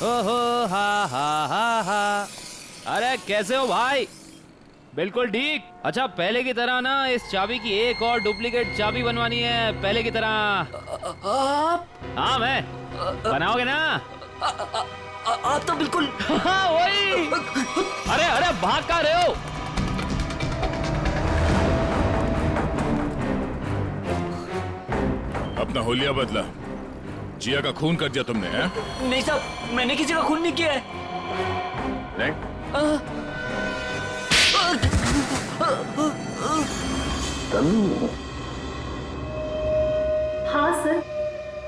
ओहो हा हा हा हा। अरे कैसे हो भाई? बिल्कुल ठीक। अच्छा पहले की तरह ना इस चाबी की एक और डुप्लीकेट चाबी बनवानी है, पहले की तरह। आप हाँ मैं। बनाओगे ना? आप तो बिल्कुल। हाँ वही। अरे अरे भाग कहाँ रहे हो? अपना होलिया बदला। जिया का खून कर दिया तुमने, हैं? नहीं साहब, मैंने किसी का खून नहीं किया है। नहीं? हाँ सर,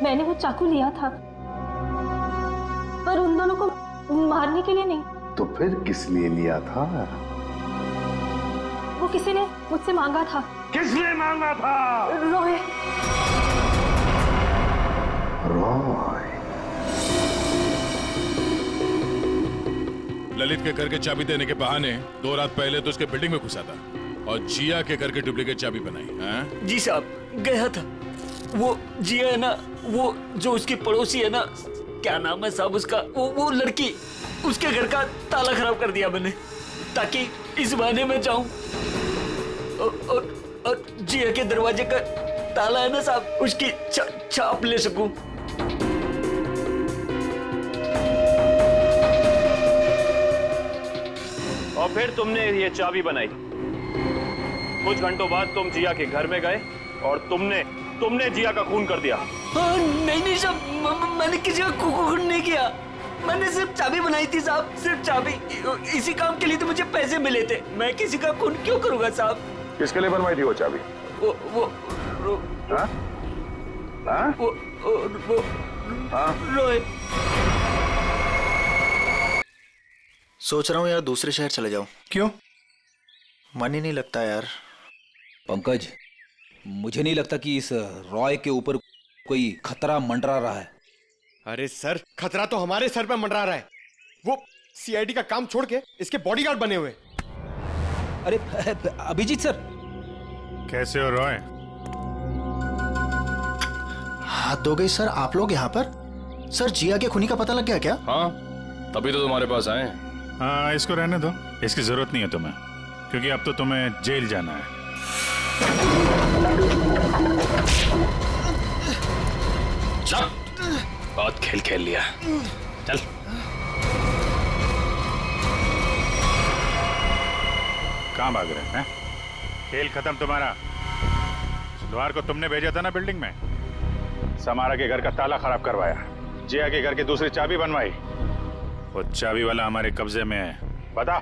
मैंने वो चाकू लिया था, पर उन दोनों को मारने के लिए नहीं। तो फिर किस लिए लिया था? वो किसी ने मुझसे मांगा था। किसने मांगा था? रॉय। रॉय। ललित के घर के चाबी देने के बहाने 2 रात पहले तो उसके बिल्डिंग में घुसा था और जिया के घर के डुप्लीकेट चाबी बनाई, हैं? जी साहब, गया था। वो जिया है ना, वो जो उसकी पड़ोसी है ना, क्या नाम है साहब उसका, वो लड़की, उसके घर का ताला खराब कर दिया मैंने, ताकि इस बहाने में जाऊं और जिया के दरवाजे का ताला है ना साहब, उसकी छाप ले सकूं। और फिर तुमने ये चाबी बनाई। कुछ घंटों बाद तुम जिया के घर में गए और तुमने जिया का खून कर दिया। नहीं साहब, मैंने किसी का खून नहीं किया। मैंने सिर्फ चाबी बनाई थी साहब, सिर्फ चाबी। इसी काम के लिए तो मुझे पैसे मिले थे। मैं किसी का खून क्यों करूंगा साहब? किसके लिए बनवाई थी वो चाबी? वो हाँ? हाँ? वो हाँ? रोहित। सोच रहा हूँ यार दूसरे शहर चले जाऊं। क्यों? मन ही नहीं लगता यार। पंकज, मुझे नहीं लगता कि इस रॉय के ऊपर कोई खतरा मंडरा रहा है। अरे सर, खतरा तो हमारे सर पे मंडरा रहा है। वो सीआईडी का काम छोड़ के इसके बॉडीगार्ड बने हुए। अरे अभिजीत सर। कैसे हो रॉय? हाथ धो गई सर, आप लोग यहाँ पर? सर जिया के खूनी का पता लग गया क्या? हाँ, तभी तो तुम्हारे पास आए। हाँ, इसको रहने दो, इसकी जरूरत नहीं है तुम्हें, क्योंकि अब तो तुम्हें जेल जाना है। चल, बहुत खेल खेल लिया, चल। कहाँ भाग रहे हैं? खेल खत्म तुम्हारा। सुधवार को तुमने भेजा था ना बिल्डिंग में, समारा के घर का ताला खराब करवाया, जिया के घर की दूसरी चाबी बनवाई। वो चाबी वाला हमारे कब्जे में है। बता,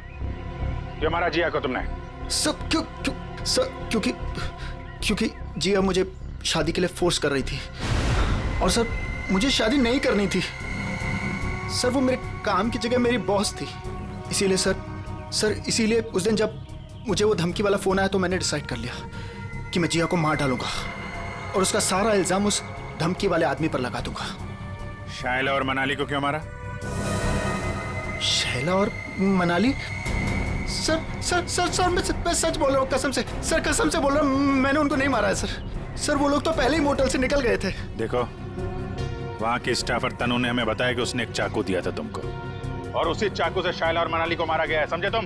क्यों मारा जिया को तुमने? सर क्योंकि जिया मुझे शादी के लिए फोर्स कर रही थी, और सर मुझे शादी नहीं करनी थी। सर वो मेरे काम की जगह मेरी बॉस थी, इसीलिए सर इसीलिए उस दिन जब मुझे वो धमकी वाला फोन आया तो मैंने डिसाइड कर लिया कि मैं जिया को मार डालूंगा और उसका सारा इल्जाम उस धमकी वाले आदमी पर लगा दूंगा। शायला और मनाली को क्यों मारा? शैला और मनाली? सर मैं सच बोल रहा हूँ, कसम से सर, कसम से बोल रहा हूँ, मैंने उनको नहीं मारा है सर। वो लोग तो पहले ही मोटल से निकल गए थे। देखो, वहाँ के स्टाफर तनु ने हमें बताया कि उसने एक चाकू दिया था तुमको, और उसी चाकू से शायला और मनाली को मारा गया है, समझे तुम?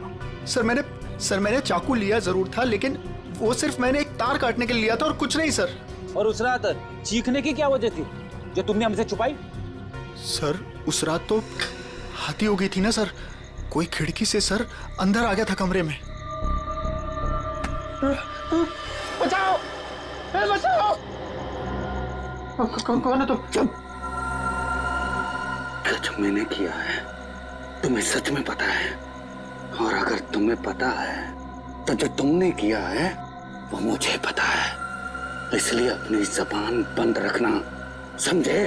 सर मैंने चाकू लिया जरूर था, लेकिन वो सिर्फ मैंने एक तार काटने के लिए लिया था और कुछ नहीं सर। और उस रात चीखने की क्या वजह थी जो तुमने हमसे छुपाई? सर उस रात तो हाथी हो गई थी ना सर, कोई खिड़की से सर अंदर आ गया था कमरे में। बचाओ! बचाओ! कौन है तुम? क्या जो मैंने किया है तुम्हें सच में पता है? और अगर तुम्हें पता है तो जो तुमने किया है वो मुझे पता है, इसलिए अपनी जबान बंद रखना, समझे?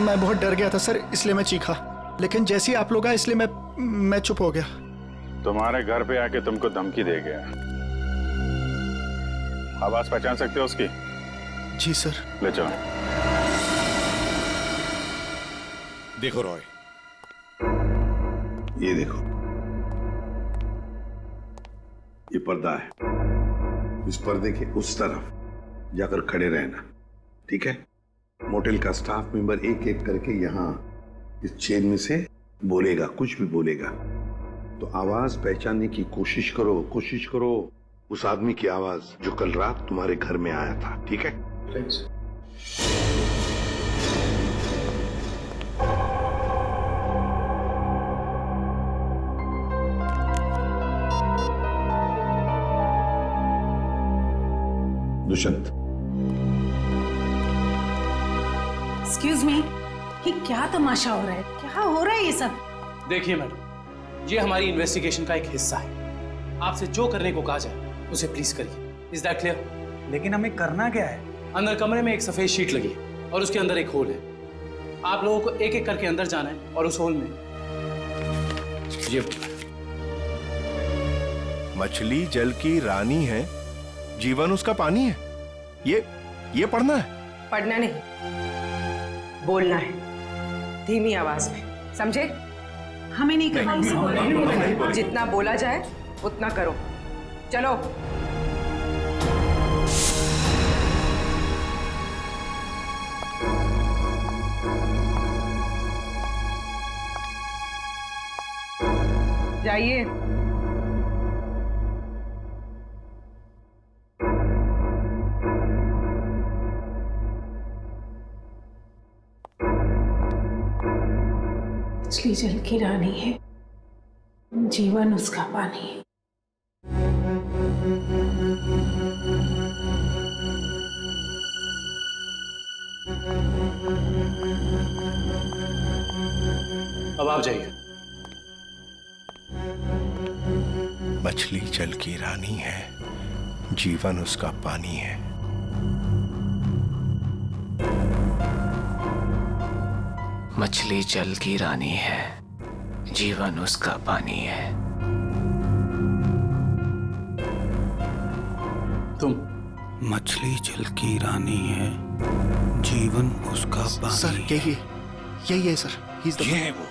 मैं बहुत डर गया था सर, इसलिए मैं चीखा, लेकिन जैसे ही आप लोग आए इसलिए मैं चुप हो गया। तुम्हारे घर पे आके तुमको धमकी दे गया। आवाज पहचान सकते हो उसकी? जी सर। ले चलो। देखो रॉय, ये देखो, ये पर्दा है, इस पर्दे के उस तरफ जाकर खड़े रहना, ठीक है? मोटेल का स्टाफ मेंबर एक एक करके यहाँ इस चेन में से बोलेगा, कुछ भी बोलेगा तो आवाज पहचानने की कोशिश करो उस आदमी की आवाज जो कल रात तुम्हारे घर में आया था, ठीक है? दुष्यंत, एक्सक्यूज मी, ये क्या तमाशा हो रहा है? क्या हो रहा है ये सब? देखिए मैडम, ये हमारी इन्वेस्टिगेशन का एक हिस्सा है। आपसे जो करने को कहा जाए उसे प्लीज करिए। Is that clear? लेकिन हमें करना क्या है? अंदर कमरे में एक सफेद शीट लगी है और उसके अंदर एक होल है। आप लोगों को एक एक करके अंदर जाना है और उस होल में ये मछली जल की रानी है, जीवन उसका पानी है। ये पढ़ना है? पढ़ना नहीं, बोलना है, धीमी आवाज में, समझे? हमें नहीं करना। जितना बोला जाए उतना करो। चलो। जाइए। मछली जल की रानी है, जीवन उसका पानी है। अब आप जाइए। मछली जल की रानी है, जीवन उसका पानी है। मछली जल की रानी है, जीवन उसका पानी है। तुम? मछली जल की रानी है, जीवन उसका पानी। सर यही है सर। ये है वो।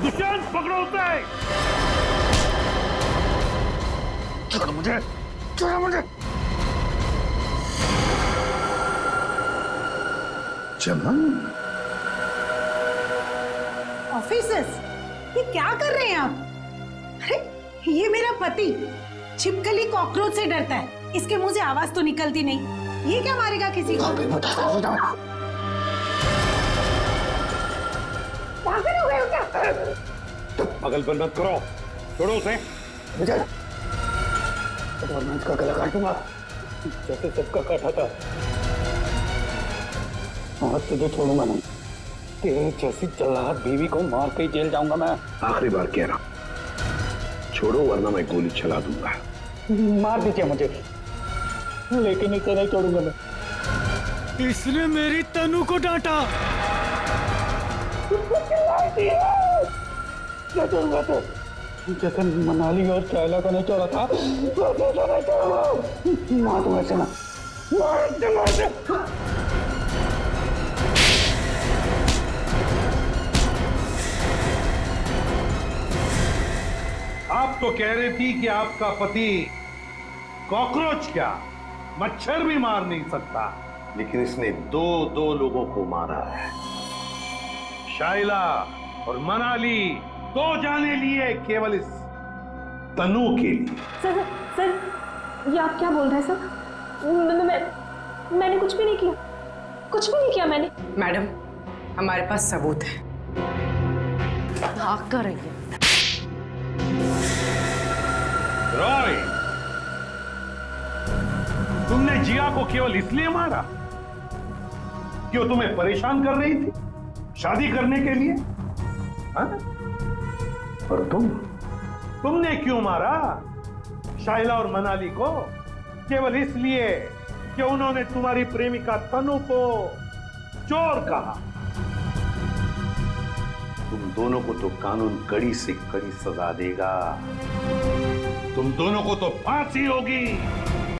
दुष्यंत, पकड़ो उसे! छोड़ो मुझे! चमन, ऑफिसर्स, ये क्या कर रहे हैं आप? अरे ये मेरा पति छिपकली कॉकरोच से डरता है, इसके मुंह से आवाज तो निकलती नहीं, ये क्या मारेगा किसी को? पागल हो गए हो क्या? पागलपन मत करो, छोड़ो उसे। विजय, वरना इसका गला काट दूंगा जैसे सबका काटा था। आज तुझे छोड़ूंगा नहीं, तेरे जैसी जल्लाद बीवी को मार के जेल जाऊंगा मैं। आखिरी बार कह रहा हूं, छोड़ो वरना मैं गोली चला दूंगा। मार दीजिए मुझे, लेकिन इसे नहीं छोड़ूंगा मैं। इसने मेरी तनु को डांटा। क्या छोड़ूंगा तो? जैसे मनाली और चाइला को नहीं छोड़ा था, वैसे तो नहीं छोड़ूंगा। मार दूंगा इसे ना, मार दे। आप तो कह रही थी कि आपका पति कॉकरोच क्या, मच्छर भी मार नहीं सकता, लेकिन इसने दो लोगों को मारा है। शाइला और मनाली, 2 जाने लिए केवल इस तनु के लिए। सर ये आप क्या बोल रहे हैं सर? मैंने कुछ भी नहीं किया, मैंने। मैडम, हमारे पास सबूत है। भाग कर रही है। रॉय, तुमने जिया को केवल इसलिए मारा कि वो तुम्हें परेशान कर रही थी शादी करने के लिए? हाँ? और तुमने क्यों मारा शाइला और मनाली को? केवल इसलिए कि उन्होंने तुम्हारी प्रेमिका तनु को चोर कहा। तुम दोनों को तो कानून कड़ी से कड़ी सजा देगा। तुम दोनों को तो फांसी होगी।